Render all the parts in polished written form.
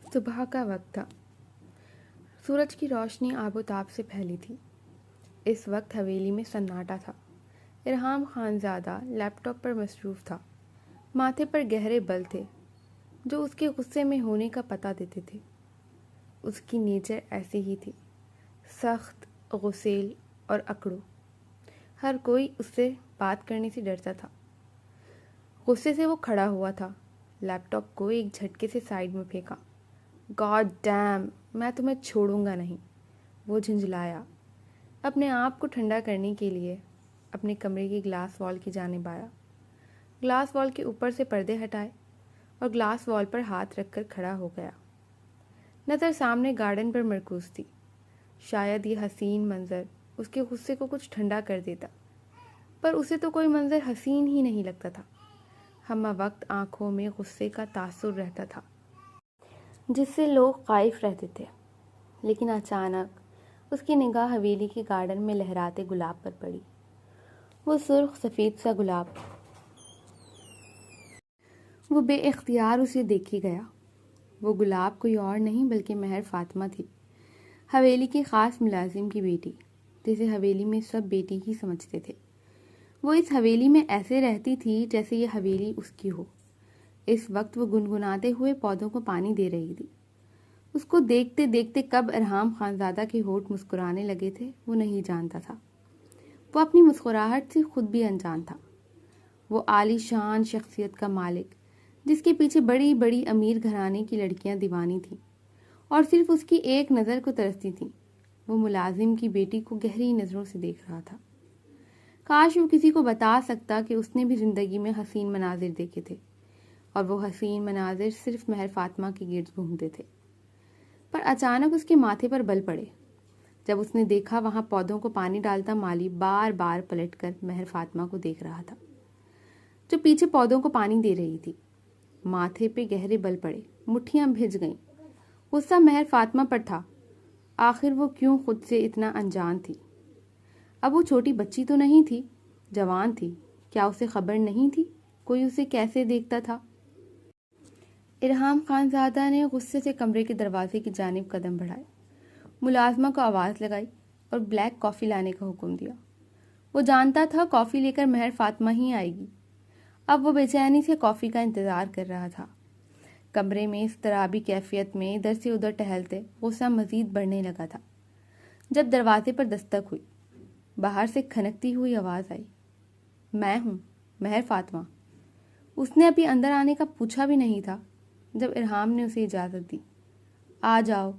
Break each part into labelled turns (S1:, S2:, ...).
S1: صبح کا وقت تھا۔ سورج کی روشنی آب و تاب سے پھیلی تھی۔ اس وقت حویلی میں سناٹا تھا۔ ارحام خانزادہ لیپ ٹاپ پر مصروف تھا۔ ماتھے پر گہرے بل تھے جو اس کے غصے میں ہونے کا پتہ دیتے تھے۔ اس کی نیچر ایسی ہی تھی، سخت، غسیل اور اکڑو۔ ہر کوئی اس سے بات کرنے سے ڈرتا تھا۔ غصے سے وہ کھڑا ہوا تھا، لیپ ٹاپ کو ایک جھٹکے سے سائیڈ میں پھینکا۔ گاڈ ڈیم، میں تمہیں چھوڑوں گا نہیں، وہ جھنجھلایا۔ اپنے آپ کو ٹھنڈا کرنے کے لیے اپنے کمرے کی گلاس وال کی جانب آیا۔ گلاس وال کے اوپر سے پردے ہٹائے اور گلاس وال پر ہاتھ رکھ کر کھڑا ہو گیا۔ نظر سامنے گارڈن پر مرکوز تھی۔ شاید یہ حسین منظر اس کے غصے کو کچھ ٹھنڈا کر دیتا، پر اسے تو کوئی منظر حسین ہی نہیں لگتا تھا۔ ہمہ وقت آنکھوں میں غصے کا تاثر رہتا تھا جس سے لوگ خائف رہتے تھے، لیکن اچانک اس کی نگاہ حویلی کے گارڈن میں لہراتے گلاب پر پڑی۔ وہ سرخ سفید سا گلاب، وہ بے اختیار اسے دیکھی گیا۔ وہ گلاب کوئی اور نہیں بلکہ مہر فاطمہ تھی، حویلی کی خاص ملازم کی بیٹی، جسے حویلی میں سب بیٹی ہی سمجھتے تھے۔ وہ اس حویلی میں ایسے رہتی تھی جیسے یہ حویلی اس کی ہو۔ اس وقت وہ گنگناتے ہوئے پودوں کو پانی دے رہی تھی۔ اس کو دیکھتے دیکھتے کب ارحام خانزادہ کے ہونٹ مسکرانے لگے تھے وہ نہیں جانتا تھا۔ وہ اپنی مسکراہٹ سے خود بھی انجان تھا۔ وہ عالی شان شخصیت کا مالک، جس کے پیچھے بڑی بڑی امیر گھرانے کی لڑکیاں دیوانی تھیں اور صرف اس کی ایک نظر کو ترستی تھیں۔ وہ ملازم کی بیٹی کو گہری نظروں سے دیکھ رہا تھا۔ کاش وہ کسی کو بتا سکتا کہ اس نے بھی زندگی میں حسین مناظر دیکھے تھے، اور وہ حسین مناظر صرف مہر فاطمہ کے گرد گھومتے تھے۔ پر اچانک اس کے ماتھے پر بل پڑے جب اس نے دیکھا وہاں پودوں کو پانی ڈالتا مالی بار بار پلٹ کر مہر فاطمہ کو دیکھ رہا تھا، جو پیچھے پودوں کو پانی دے رہی تھی۔ ماتھے پہ گہرے بل پڑے، مٹھیاں بھیج گئیں۔ غصہ مہر فاطمہ پر تھا۔ آخر وہ کیوں خود سے اتنا انجان تھی؟ اب وہ چھوٹی بچی تو نہیں تھی، جوان تھی۔ کیا اسے خبر نہیں تھی کوئی اسے کیسے دیکھتا تھا؟ ارحام خانزادہ نے غصے سے کمرے کے دروازے کی جانب قدم بڑھائے، ملازمہ کو آواز لگائی اور بلیک کافی لانے کا حکم دیا۔ وہ جانتا تھا کافی لے کر مہر فاطمہ ہی آئے گی۔ اب وہ بے چینی سے کافی کا انتظار کر رہا تھا۔ کمرے میں اضطرابی کیفیت میں ادھر سے ادھر ٹہلتے غصہ مزید بڑھنے لگا تھا جب دروازے پر دستک ہوئی۔ باہر سے کھنکتی ہوئی آواز آئی، میں ہوں، مہر فاطمہ۔ اس نے ابھی اندر آنے کا پوچھا بھی نہیں تھا جب ارحام نے اسے اجازت دی۔ آ جاؤ،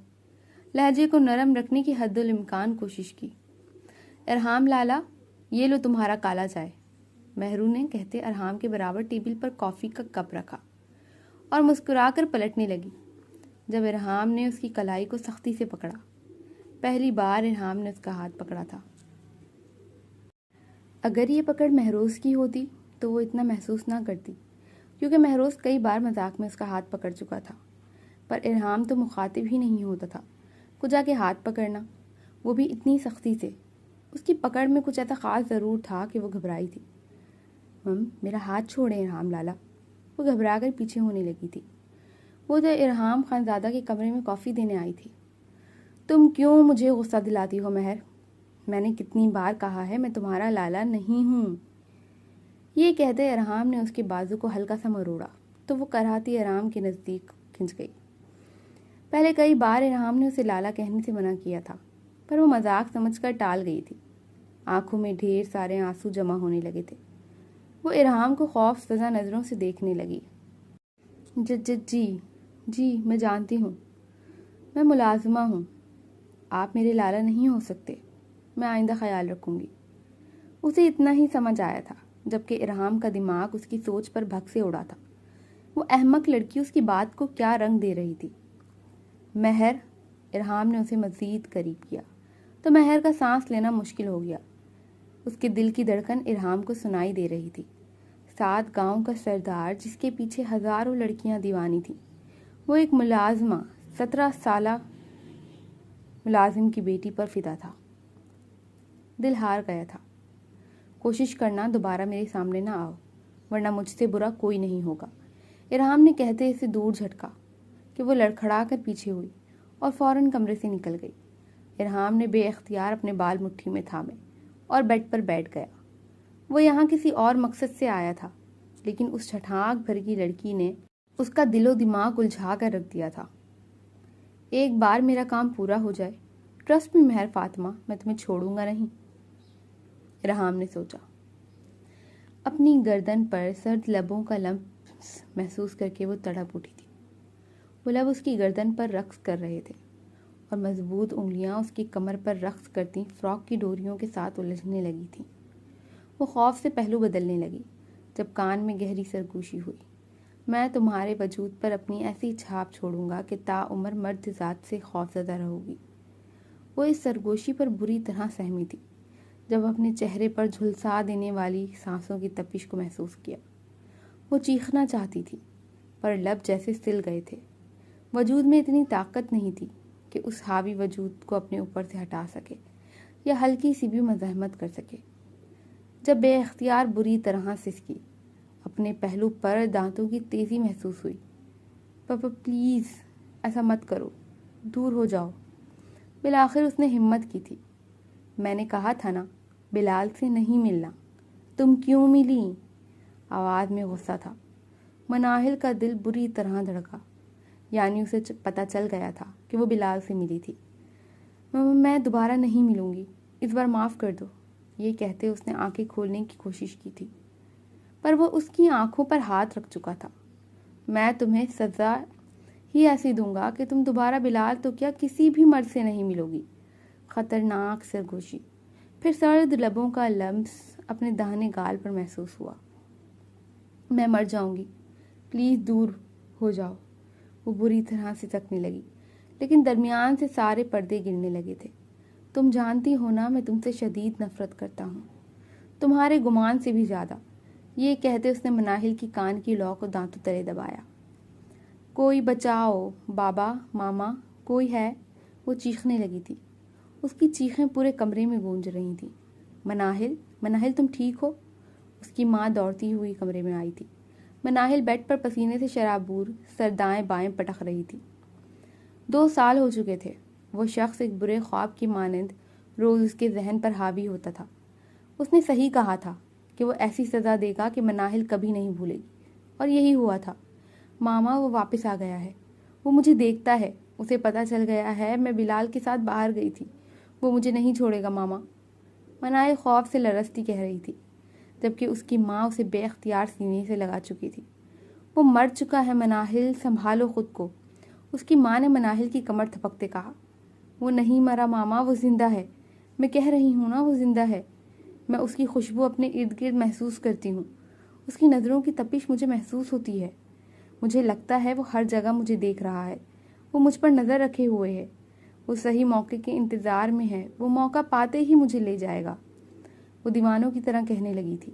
S1: لہجے کو نرم رکھنے کی حد الامکان کوشش کی۔ ارحام لالا، یہ لو تمہارا کالا چائے، مہرو نے کہتے ارحام کے برابر ٹیبل پر کافی کا کپ رکھا اور مسکرا کر پلٹنے لگی جب ارحام نے اس کی کلائی کو سختی سے پکڑا۔ پہلی بار ارحام نے اس کا ہاتھ پکڑا تھا۔ اگر یہ پکڑ مہروز کی ہوتی تو وہ اتنا محسوس نہ کرتی، کیونکہ مہروز کئی بار مذاق میں اس کا ہاتھ پکڑ چکا تھا۔ پر ارحام تو مخاطب ہی نہیں ہوتا تھا، کو جا کے ہاتھ پکڑنا، وہ بھی اتنی سختی سے۔ اس کی پکڑ میں کچھ ایسا خاص ضرور تھا کہ وہ گھبرائی تھی۔ میرا ہاتھ چھوڑیں ارحام لالا، وہ گھبرا کر پیچھے ہونے لگی تھی۔ وہ تو ارحام خانزادہ کے کمرے میں کافی دینے آئی تھی۔ تم کیوں مجھے غصہ دلاتی ہو مہر؟ میں نے کتنی بار کہا ہے میں تمہارا لالا نہیں ہوں۔ یہ کہتے ارحام نے اس کے بازو کو ہلکا سا مروڑا تو وہ کراہتی ارحام کے نزدیک کھنچ گئی۔ پہلے کئی بار ارحام نے اسے لالا کہنے سے منع کیا تھا، پر وہ مذاق سمجھ کر ٹال گئی تھی۔ آنکھوں میں ڈھیر سارے آنسو جمع ہونے لگے تھے۔ وہ ارحام کو خوف زدہ نظروں سے دیکھنے لگی۔ جی میں جانتی ہوں، میں ملازمہ ہوں، آپ میرے لالا نہیں ہو سکتے، میں آئندہ خیال رکھوں گی۔ اسے اتنا ہی سمجھ آیا تھا، جبکہ ارحام کا دماغ اس کی سوچ پر بھگ سے اڑا تھا۔ وہ احمق لڑکی اس کی بات کو کیا رنگ دے رہی تھی۔ مہر، ارحام نے اسے مزید قریب کیا تو مہر کا سانس لینا مشکل ہو گیا۔ اس کے دل کی دھڑکن ارحام کو سنائی دے رہی تھی۔ 7 گاؤں کا سردار جس کے پیچھے ہزاروں لڑکیاں دیوانی تھیں، وہ ایک ملازمہ 17 سالہ ملازم کی بیٹی پر فدا تھا۔ دل ہار گیا تھا۔ کوشش کرنا دوبارہ میرے سامنے نہ آؤ، ورنہ مجھ سے برا کوئی نہیں ہوگا، ارحام نے کہتے اسے دور جھٹکا۔ کہ وہ لڑکھڑا کر پیچھے ہوئی اور فوراً کمرے سے نکل گئی۔ ارحام نے بے اختیار اپنے بال مٹھی میں تھامے اور بیڈ پر بیٹھ گیا۔ وہ یہاں کسی اور مقصد سے آیا تھا، لیکن اس چھٹانک بھر کی لڑکی نے اس کا دل و دماغ الجھا کر رکھ دیا تھا۔ ایک بار میرا کام پورا ہو جائے، ٹرسٹ میں مہر فاطمہ، میں تمہیں چھوڑوں گا نہیں، ارحام نے سوچا۔ اپنی گردن پر سرد لبوں کا لمس محسوس کر کے وہ تڑپ اٹھی تھی۔ وہ لب اس کی گردن پر رقص کر رہے تھے اور مضبوط انگلیاں اس کی کمر پر رقص کرتی فراک کی ڈوریوں کے ساتھ الجھنے لگی تھیں۔ وہ خوف سے پہلو بدلنے لگی جب کان میں گہری سرگوشی ہوئی۔ میں تمہارے وجود پر اپنی ایسی چھاپ چھوڑوں گا کہ تا عمر مرد ذات سے خوفزدہ رہو گی۔ وہ اس سرگوشی پر بری طرح سہمی تھی جب اپنے چہرے پر جھلسا دینے والی سانسوں کی تپش کو محسوس کیا۔ وہ چیخنا چاہتی تھی پر لب جیسے سل گئے تھے۔ وجود میں اتنی طاقت نہیں تھی کہ اس حاوی وجود کو اپنے اوپر سے ہٹا سکے یا ہلکی سی بھی مزاحمت کر سکے۔ جب بے اختیار بری طرح سسکی، اپنے پہلو پر دانتوں کی تیزی محسوس ہوئی۔ پاپا پلیز ایسا مت کرو، دور ہو جاؤ۔ بالآخر اس نے ہمت کی تھی۔ میں نے کہا تھا نا بلال سے نہیں ملنا، تم کیوں ملی؟ آواز میں غصہ تھا۔ مناہل کا دل بری طرح دھڑکا، یعنی اسے پتہ چل گیا تھا کہ وہ بلال سے ملی تھی۔ میں دوبارہ نہیں ملوں گی، اس بار معاف کر دو، یہ کہتے اس نے آنکھیں کھولنے کی کوشش کی تھی، پر وہ اس کی آنکھوں پر ہاتھ رکھ چکا تھا۔ میں تمہیں سزا ہی ایسی دوں گا کہ تم دوبارہ بلال تو کیا کسی بھی مرد سے نہیں ملو گی۔ خطرناک سرگوشی، پھر سرد لبوں کا لمس اپنے داہنے گال پر محسوس ہوا۔ میں مر جاؤں گی، پلیز دور ہو جاؤ۔ وہ بری طرح سے سکنے لگی، لیکن درمیان سے سارے پردے گرنے لگے تھے۔ تم جانتی ہو نا میں تم سے شدید نفرت کرتا ہوں، تمہارے گمان سے بھی زیادہ۔ یہ کہتے اس نے مناہل کی کان کی لو کو دانتوں تلے دبایا۔ کوئی بچاؤ، بابا، ماما، کوئی ہے؟ وہ چیخنے لگی تھی۔ اس کی چیخیں پورے کمرے میں گونج رہی تھیں۔ مناہل، مناہل تم ٹھیک ہو؟ اس کی ماں دوڑتی ہوئی کمرے میں آئی تھی۔ مناہل بیڈ پر پسینے سے شرابور سر دائیں بائیں پٹک رہی تھی۔ 2 سال ہو چکے تھے۔ وہ شخص ایک برے خواب کی مانند روز اس کے ذہن پر حاوی ہوتا تھا۔ اس نے صحیح کہا تھا کہ وہ ایسی سزا دے گا کہ مناہل کبھی نہیں بھولے گی، اور یہی ہوا تھا۔ ماما، وہ واپس آ گیا ہے، وہ مجھے دیکھتا ہے، اسے پتہ چل گیا ہے میں بلال کے ساتھ باہر گئی تھی، وہ مجھے نہیں چھوڑے گا ماما۔ مناہل خوف سے لرزتی کہہ رہی تھی، جبکہ اس کی ماں اسے بے اختیار سینے سے لگا چکی تھی۔ وہ مر چکا ہے مناہل، سنبھالو خود کو۔ اس کی ماں نے مناہل کی کمر تھپکتے کہا۔ وہ نہیں مرا ماما، وہ زندہ ہے، میں کہہ رہی ہوں نا وہ زندہ ہے۔ میں اس کی خوشبو اپنے ارد گرد محسوس کرتی ہوں، اس کی نظروں کی تپش مجھے محسوس ہوتی ہے۔ مجھے لگتا ہے وہ ہر جگہ مجھے دیکھ رہا ہے، وہ مجھ پر نظر رکھے ہوئے ہے، وہ صحیح موقع کے انتظار میں ہے، وہ موقع پاتے ہی مجھے لے جائے گا۔ وہ دیوانوں کی طرح کہنے لگی تھی،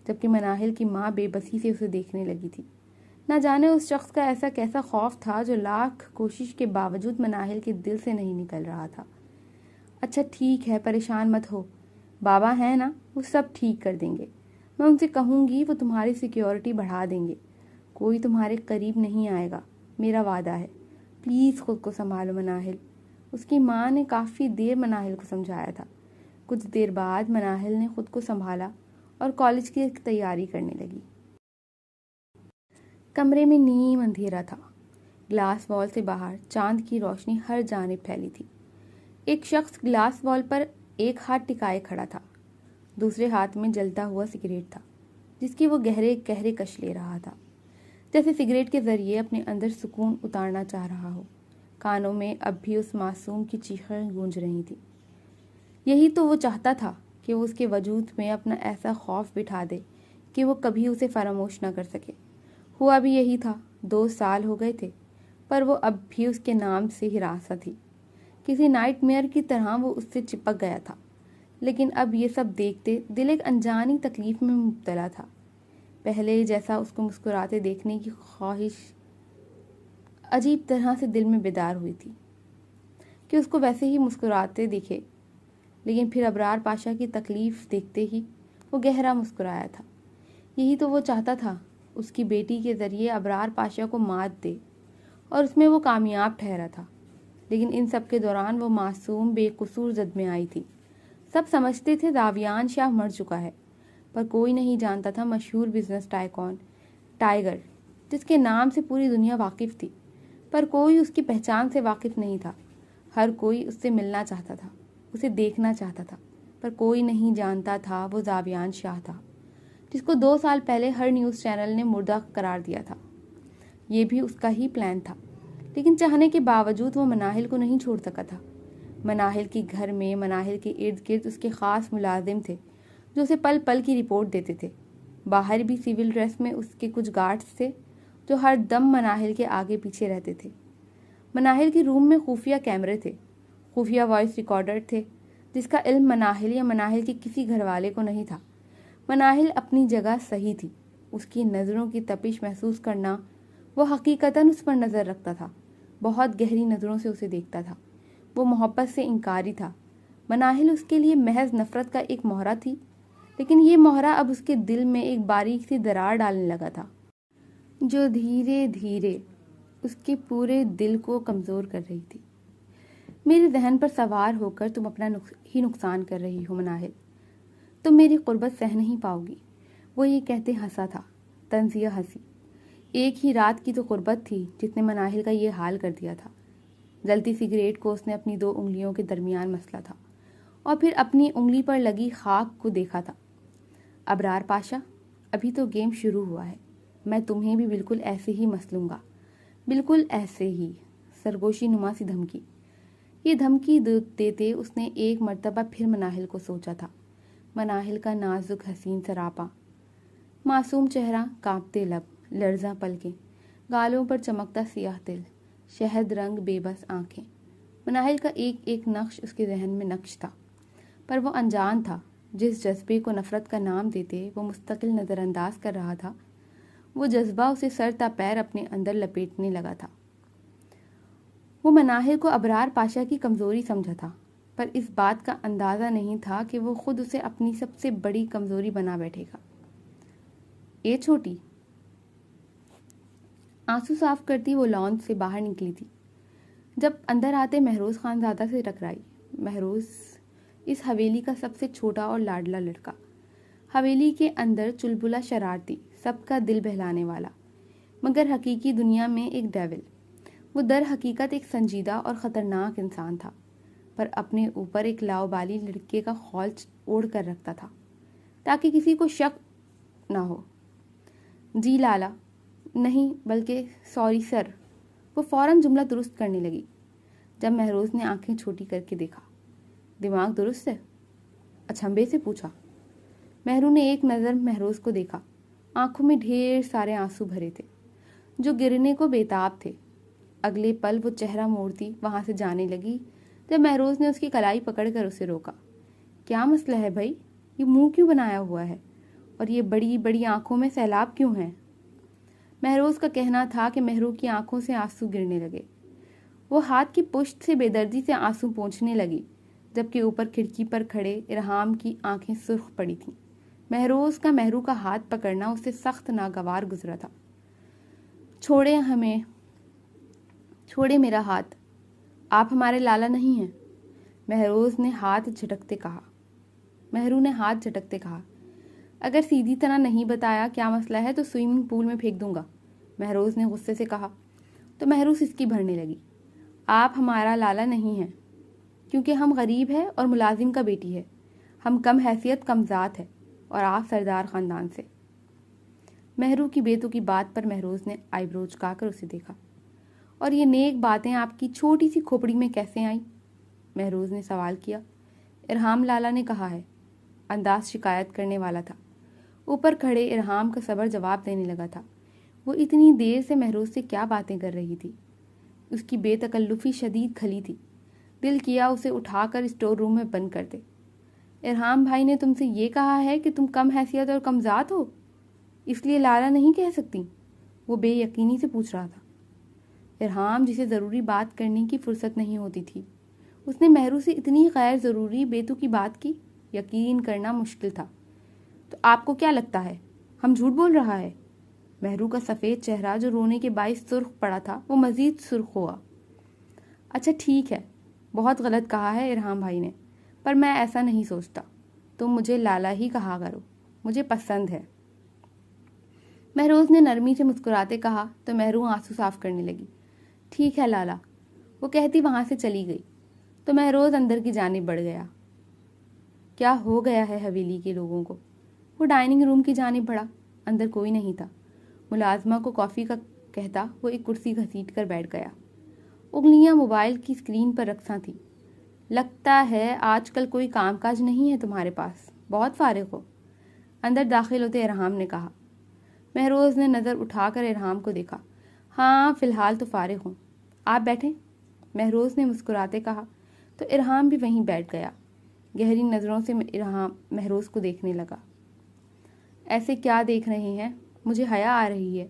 S1: جبکہ مناہل کی ماں بے بسی سے اسے دیکھنے لگی تھی۔ نہ جانے اس شخص کا ایسا کیسا خوف تھا جو لاکھ کوشش کے باوجود مناہل کے دل سے نہیں نکل رہا تھا۔ اچھا ٹھیک ہے، پریشان مت ہو، بابا ہیں نا، وہ سب ٹھیک کر دیں گے۔ میں ان سے کہوں گی، وہ تمہاری سیکیورٹی بڑھا دیں گے، کوئی تمہارے قریب نہیں آئے گا، میرا وعدہ ہے۔ پلیز خود کو سنبھالو مناہل۔ اس کی ماں نے کافی دیر مناہل کو سمجھایا تھا۔ کچھ دیر بعد مناہل نے خود کو سنبھالا اور کالج کی تیاری کرنے لگی۔ کمرے میں نیم اندھیرا تھا۔ گلاس وال سے باہر چاند کی روشنی ہر جانب پھیلی تھی۔ ایک شخص گلاس وال پر ایک ہاتھ ٹکائے کھڑا تھا، دوسرے ہاتھ میں جلتا ہوا سگریٹ تھا، جس کی وہ گہرے گہرے کش لے رہا تھا، جیسے سگریٹ کے ذریعے اپنے اندر سکون اتارنا چاہ رہا ہو۔ کانوں میں اب بھی اس معصوم کی چیخیں گونج رہی تھیں۔ یہی تو وہ چاہتا تھا کہ وہ اس کے وجود میں اپنا ایسا خوف بٹھا دے کہ وہ کبھی اسے فراموش نہ کر سکے۔ ہوا بھی یہی تھا۔ 2 سال ہو گئے تھے، پر وہ اب بھی اس کے نام سے ہراساں تھی۔ کسی نائٹ میئر کی طرح وہ اس سے چپک گیا تھا، لیکن اب یہ سب دیکھتے دل ایک انجانی تکلیف میں مبتلا تھا۔ پہلے جیسا اس کو مسکراتے دیکھنے کی خواہش عجیب طرح سے دل میں بیدار ہوئی تھی کہ اس کو ویسے ہی مسکراتے دیکھے، لیکن پھر ابرار پاشا کی تکلیف دیکھتے ہی وہ گہرا مسکرایا تھا۔ یہی تو وہ چاہتا تھا، اس کی بیٹی کے ذریعے ابرار پاشا کو مات دے اور اس میں وہ کامیاب ٹھہرا تھا، لیکن ان سب کے دوران وہ معصوم بے قصور زد میں آئی تھی۔ سب سمجھتے تھے زاویان شاہ مر چکا ہے، پر کوئی نہیں جانتا تھا مشہور بزنس ٹائکون ٹائیگر، جس کے نام سے پوری دنیا واقف تھی، پر کوئی اس کی پہچان سے واقف نہیں تھا۔ ہر کوئی اس سے ملنا چاہتا تھا، اسے دیکھنا چاہتا تھا، پر کوئی نہیں جانتا تھا وہ زاویان شاہ تھا، جس کو 2 سال پہلے ہر نیوز چینل نے مردہ قرار دیا تھا۔ یہ بھی اس کا ہی پلان تھا، لیکن چاہنے کے باوجود وہ مناہل کو نہیں چھوڑ سکا تھا۔ مناہل کے گھر میں، مناہل کے ارد گرد اس کے خاص ملازم تھے جو اسے پل پل کی رپورٹ دیتے تھے۔ باہر بھی سول ڈریس میں اس کے کچھ گارڈز تھے جو ہر دم مناہل کے آگے پیچھے رہتے تھے۔ مناہل کے روم میں خفیہ کیمرے تھے، خفیہ وائس ریکارڈر تھے، جس کا علم مناہل یا مناہل کے کسی گھر والے کو نہیں تھا۔ مناہل اپنی جگہ صحیح تھی، اس کی نظروں کی تپش محسوس کرنا، وہ حقیقتاً اس پر نظر رکھتا تھا، بہت گہری نظروں سے اسے دیکھتا تھا، وہ محبت سے انکاری تھا۔ مناہل اس کے لیے محض نفرت کا ایک مہرہ تھی، لیکن یہ مہرہ اب اس کے دل میں ایک باریک سی درار ڈالنے لگا تھا، جو دھیرے دھیرے اس کے پورے دل کو کمزور کر رہی تھی۔ میرے ذہن پر سوار ہو کر تم اپنا ہی نقصان کر رہی ہو مناہل، تم میری قربت سہ نہیں پاؤ گی۔ وہ یہ کہتے ہنسا تھا، طنزیہ ہنسی۔ ایک ہی رات کی تو قربت تھی جس نے مناہل کا یہ حال کر دیا تھا۔ جلتی سگریٹ کو اس نے اپنی 2 انگلیوں کے درمیان مسلا تھا اور پھر اپنی انگلی پر لگی خاک کو دیکھا تھا۔ ابرار پاشا، ابھی تو گیم شروع ہوا ہے، میں تمہیں بھی بالکل ایسے ہی مسلوں گا، بالکل ایسے ہی۔ سرگوشی نما سی دھمکی۔ یہ دھمکی دیتے اس نے ایک مرتبہ پھر مناہل کو سوچا تھا، مناہل کا نازک حسین سراپا، معصوم چہرہ، کانپتے لب، لرزاں پلکیں، گالوں پر چمکتا سیاہ تل، شہد رنگ بے بس آنکھیں۔ مناہل کا ایک ایک نقش اس کے ذہن میں نقش تھا، پر وہ انجان تھا۔ جس جذبے کو نفرت کا نام دیتے وہ مستقل نظر انداز کر رہا تھا، وہ جذبہ اسے سر تا پیر اپنے اندر لپیٹنے لگا تھا۔ وہ مناہل کو ابرار پاشا کی کمزوری سمجھا تھا، پر اس بات کا اندازہ نہیں تھا کہ وہ خود اسے اپنی سب سے بڑی کمزوری بنا بیٹھے گا۔ اے چھوٹی، آنسو صاف کرتی وہ لانچ سے باہر نکلی تھی جب اندر آتے مہروز خان زادہ سے ٹکرائی۔ مہروز اس حویلی کا سب سے چھوٹا اور لاڈلا لڑکا، حویلی کے اندر چلبلا شرارتی، سب کا دل بہلانے والا، مگر حقیقی دنیا میں ایک ڈیول۔ وہ در حقیقت ایک سنجیدہ اور خطرناک انسان تھا، پر اپنے اوپر ایک لاؤبالی لڑکے کا خول اوڑھ کر رکھتا تھا تاکہ کسی کو شک نہ ہو۔ جی لالا، نہیں بلکہ سوری سر، وہ فوراً جملہ درست کرنے لگی جب مہروز نے آنکھیں چھوٹی کر کے دیکھا۔ دماغ درست ہے؟ اچھمبے سے پوچھا۔ مہرو نے ایک نظر مہروز کو دیکھا، آنکھوں میں ڈھیر سارے آنسو بھرے تھے جو گرنے کو بےتاب تھے۔ اگلے پل وہ چہرہ موڑتی وہاں سے جانے لگی جب مہروز نے اس کی کلائی پکڑ کر اسے روکا۔ کیا مسئلہ ہے بھائی؟ یہ منہ کیوں بنایا ہوا ہے اور یہ بڑی بڑی آنکھوں میں سیلاب کیوں ہیں؟ مہروز کا کہنا تھا کہ مہرو کی آنکھوں سے آنسو گرنے لگے۔ وہ ہاتھ کی پشت سے بے دردی سے آنسو پونچھنے لگی، جبکہ اوپر کھڑکی پر کھڑے ارحام کی آنکھیں سرخ پڑی تھیں۔ مہروز کا مہرو کا ہاتھ پکڑنا اسے سخت ناگوار گزرا تھا۔ چھوڑے میرا ہاتھ، آپ ہمارے لالا نہیں ہیں، مہرو نے ہاتھ جھٹکتے کہا۔ اگر سیدھی طرح نہیں بتایا کیا مسئلہ ہے تو سوئمنگ پول میں پھینک دوں گا، مہروز نے غصے سے کہا۔ تو مہروز اس کی بھرنے لگی۔ آپ ہمارا لالا نہیں ہیں کیونکہ ہم غریب ہیں اور ملازم کا بیٹی ہے، ہم کم حیثیت کم ذات ہے، اور آپ سردار خاندان سے۔ مہرو کی بیتو کی بات پر مہروز نے آئی برو چکا کر اسے دیکھا۔ اور یہ نیک باتیں آپ کی چھوٹی سی کھوپڑی میں کیسے آئیں؟ مہروز نے سوال کیا۔ ارحام لالا نے کہا ہے، انداز شکایت کرنے والا تھا۔ اوپر کھڑے ارحام کا صبر جواب دینے لگا تھا۔ وہ اتنی دیر سے مہروز سے کیا باتیں کر رہی تھی؟ اس کی بے تکلفی شدید کھلی تھی۔ دل کیا اسے اٹھا کر اسٹور روم میں بند کر دے۔ ارحام بھائی نے تم سے یہ کہا ہے کہ تم کم حیثیت اور کم ذات ہو، اس لیے لالا نہیں کہہ سکتی؟ وہ بے یقینی سے پوچھ رہا تھا۔ ارحام جسے ضروری بات کرنے کی فرصت نہیں ہوتی تھی، اس نے مہرو سے اتنی غیر ضروری بیتو کی بات کی، یقین کرنا مشکل تھا۔ تو آپ کو کیا لگتا ہے ہم جھوٹ بول رہا ہے؟ مہرو کا سفید چہرہ جو رونے کے باعث سرخ پڑا تھا وہ مزید سرخ ہوا۔ اچھا ٹھیک ہے، بہت غلط کہا ہے ارحام بھائی نے، پر میں ایسا نہیں سوچتا۔ تم مجھے لالا ہی کہا کرو، مجھے پسند ہے۔ مہروز نے نرمی سے مسکراتے کہا تو مہرو آنسو صاف کرنے لگی۔ ٹھیک ہے لالا، وہ کہتی وہاں سے چلی گئی تو مہروز اندر کی جانب بڑھ گیا۔ کیا ہو گیا ہے حویلی کے لوگوں کو؟ وہ ڈائننگ روم کی جانب بڑھا، اندر کوئی نہیں تھا۔ ملازمہ کو کافی کا کہتا وہ ایک کرسی گھسیٹ کر بیٹھ گیا۔ انگلیاں موبائل کی اسکرین پر رکھا تھیں۔ لگتا ہے آج کل کوئی کام کاج نہیں ہے تمہارے پاس، بہت فارغ ہو، اندر داخل ہوتے ارحام نے کہا۔ مہروز نے نظر اٹھا کر ارحام کو دیکھا۔ ہاں فی الحال تو فارغ ہوں، آپ بیٹھیں، مہروز نے مسکراتے کہا تو ارحام بھی وہیں بیٹھ گیا۔ گہری نظروں سے ارحام مہروز کو دیکھنے لگا۔ ایسے کیا دیکھ رہے ہیں؟ مجھے حیا آ رہی ہے،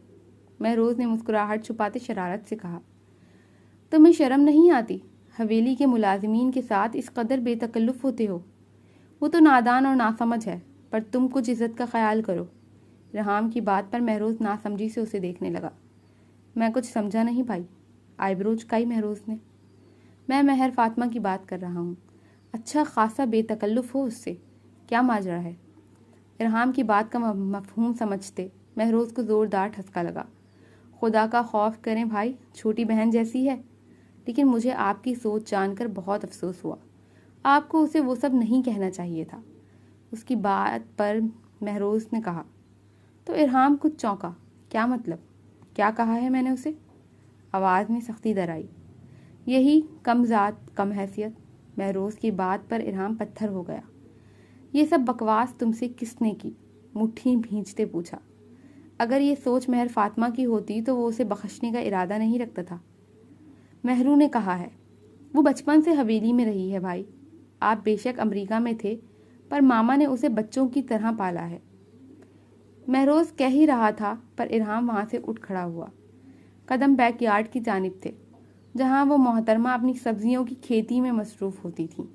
S1: مہروز نے مسکراہٹ چھپاتے شرارت سے کہا۔ تمہیں شرم نہیں آتی؟ حویلی کے ملازمین کے ساتھ اس قدر بے تکلف ہوتے ہو؟ وہ تو نادان اور ناسمجھ ہے، پر تم کچھ عزت کا خیال کرو۔ ارحام کی بات پر مہروز ناسمجھی سے اسے دیکھنے لگا۔ میں کچھ سمجھا نہیں بھائی، آئیبرو چکائی مہروز نے۔ میں مہر فاطمہ کی بات کر رہا ہوں، اچھا خاصا بے تکلف ہو اس سے، کیا ماجرا ہے؟ ارحام کی بات کا مفہوم سمجھتے مہروز کو زوردار ٹھسکا لگا۔ خدا کا خوف کریں بھائی، چھوٹی بہن جیسی ہے، لیکن مجھے آپ کی سوچ جان کر بہت افسوس ہوا۔ آپ کو اسے وہ سب نہیں کہنا چاہیے تھا، اس کی بات پر مہروز نے کہا۔ تو ارحام کچھ چونکا۔ کیا مطلب؟ کیا کہا ہے میں نے اسے؟ آواز میں سختی در آئی۔ یہی کم ذات کم حیثیت۔ مہروز کی بات پر ارحام پتھر ہو گیا۔ یہ سب بکواس تم سے کس نے کی؟ مٹھی بھینچتے پوچھا۔ اگر یہ سوچ مہر فاطمہ کی ہوتی تو وہ اسے بخشنے کا ارادہ نہیں رکھتا تھا، مہرو نے کہا ہے۔ وہ بچپن سے حویلی میں رہی ہے بھائی، آپ بے شک امریکہ میں تھے پر ماما نے اسے بچوں کی طرح پالا ہے۔ مہروز کہہ ہی رہا تھا پر ارحام وہاں سے اٹھ کھڑا ہوا۔ قدم بیک یارڈ کی جانب تھے جہاں وہ محترمہ اپنی سبزیوں کی کھیتی میں مصروف ہوتی تھیں۔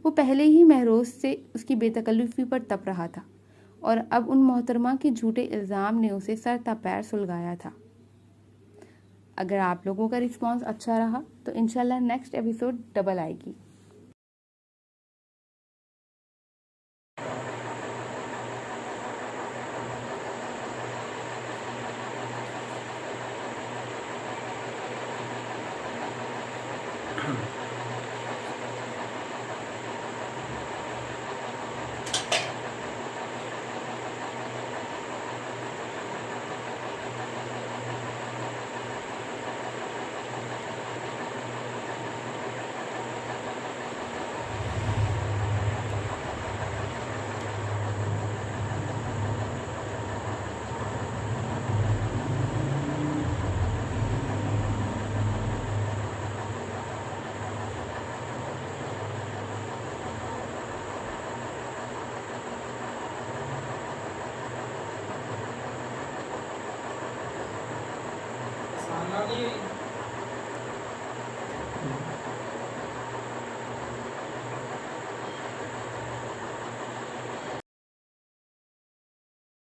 S1: وہ پہلے ہی مہروز سے اس کی بے تکلفی پر تپ رہا تھا اور اب ان محترمہ کے جھوٹے الزام نے اسے سر تا پیر سلگایا تھا۔ اگر آپ لوگوں کا رسپانس اچھا رہا تو انشاءاللہ نیکسٹ ایپیسوڈ ڈبل آئے گی۔
S2: Sangat